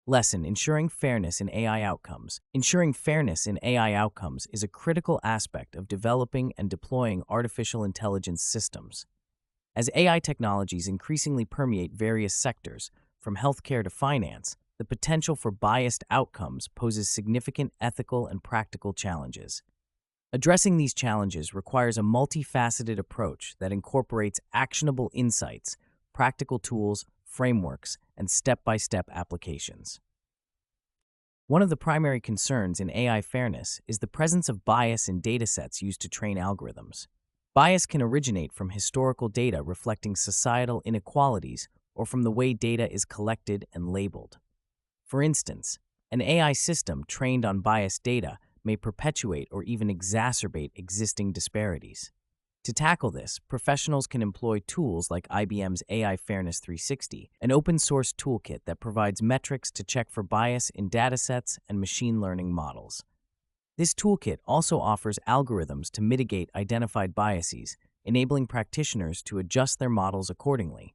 Lesson: Ensuring fairness in AI outcomes. Ensuring fairness in AI outcomes is a critical aspect of developing and deploying artificial intelligence systems. As AI technologies increasingly permeate various sectors, from healthcare to finance, the potential for biased outcomes poses significant ethical and practical challenges. Addressing these challenges requires a multifaceted approach that incorporates actionable insights, practical tools, frameworks, and step-by-step applications. One of the primary concerns in AI fairness is the presence of bias in datasets used to train algorithms. Bias can originate from historical data reflecting societal inequalities or from the way data is collected and labeled. For instance, an AI system trained on biased data may perpetuate or even exacerbate existing disparities. To tackle this, professionals can employ tools like IBM's AI Fairness 360, an open-source toolkit that provides metrics to check for bias in datasets and machine learning models. This toolkit also offers algorithms to mitigate identified biases, enabling practitioners to adjust their models accordingly.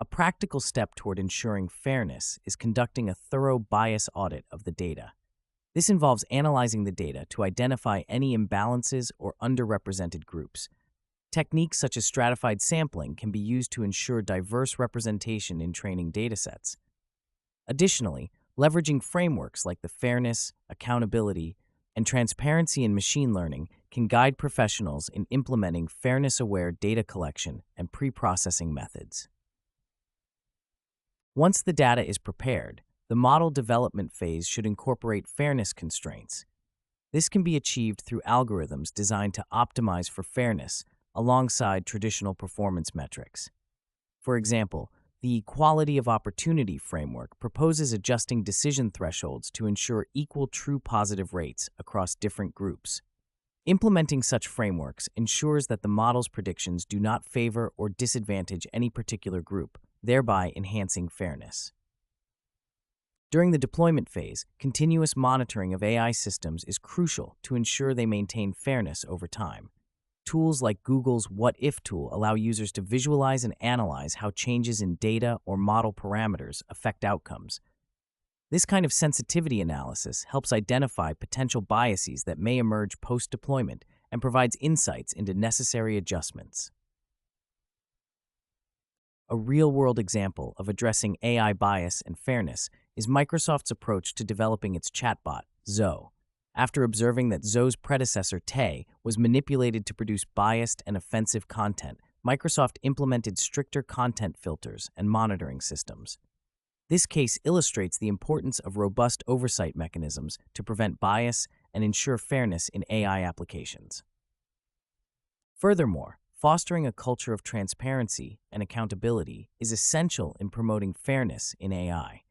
A practical step toward ensuring fairness is conducting a thorough bias audit of the data. This involves analyzing the data to identify any imbalances or underrepresented groups. Techniques such as stratified sampling can be used to ensure diverse representation in training datasets. Additionally, leveraging frameworks like the fairness, accountability, and transparency in machine learning can guide professionals in implementing fairness-aware data collection and pre-processing methods. Once the data is prepared, the model development phase should incorporate fairness constraints. This can be achieved through algorithms designed to optimize for fairness alongside traditional performance metrics. For example, the Equality of Opportunity framework proposes adjusting decision thresholds to ensure equal true positive rates across different groups. Implementing such frameworks ensures that the model's predictions do not favor or disadvantage any particular group, thereby enhancing fairness. During the deployment phase, continuous monitoring of AI systems is crucial to ensure they maintain fairness over time. Tools like Google's What If tool allow users to visualize and analyze how changes in data or model parameters affect outcomes. This kind of sensitivity analysis helps identify potential biases that may emerge post-deployment and provides insights into necessary adjustments. A real-world example of addressing AI bias and fairness is Microsoft's approach to developing its chatbot, Zoe. After observing that Zoe's predecessor, Tay, was manipulated to produce biased and offensive content, Microsoft implemented stricter content filters and monitoring systems. This case illustrates the importance of robust oversight mechanisms to prevent bias and ensure fairness in AI applications. Furthermore, fostering a culture of transparency and accountability is essential in promoting fairness in AI.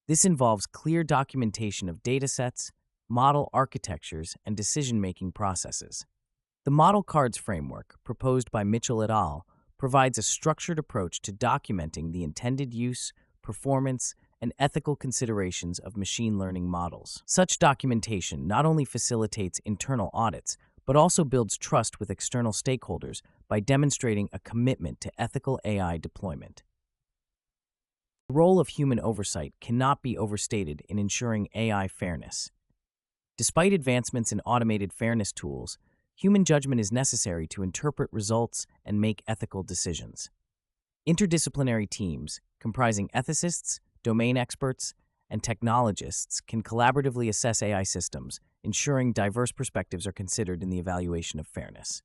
This involves clear documentation of datasets, model architectures, and decision-making processes. The Model Cards framework, proposed by Mitchell et al., provides a structured approach to documenting the intended use, performance, and ethical considerations of machine learning models. Such documentation not only facilitates internal audits, but also builds trust with external stakeholders by demonstrating a commitment to ethical AI deployment. The role of human oversight cannot be overstated in ensuring AI fairness. Despite advancements in automated fairness tools, human judgment is necessary to interpret results and make ethical decisions. Interdisciplinary teams, comprising ethicists, domain experts, and technologists, can collaboratively assess AI systems, ensuring diverse perspectives are considered in the evaluation of fairness.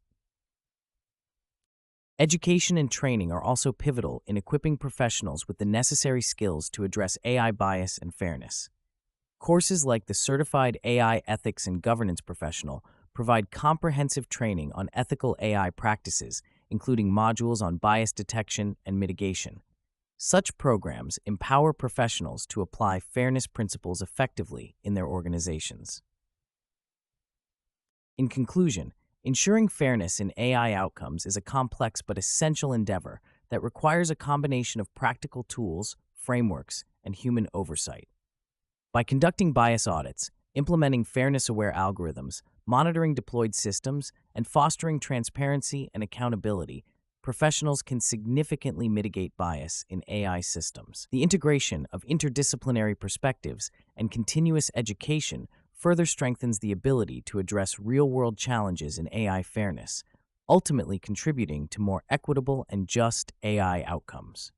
Education and training are also pivotal in equipping professionals with the necessary skills to address AI bias and fairness. Courses like the Certified AI Ethics and Governance Professional provide comprehensive training on ethical AI practices, including modules on bias detection and mitigation. Such programs empower professionals to apply fairness principles effectively in their organizations. In conclusion, ensuring fairness in AI outcomes is a complex but essential endeavor that requires a combination of practical tools, frameworks, and human oversight. By conducting bias audits, implementing fairness-aware algorithms, monitoring deployed systems, and fostering transparency and accountability, professionals can significantly mitigate bias in AI systems. The integration of interdisciplinary perspectives and continuous education further strengthens the ability to address real-world challenges in AI fairness, ultimately contributing to more equitable and just AI outcomes.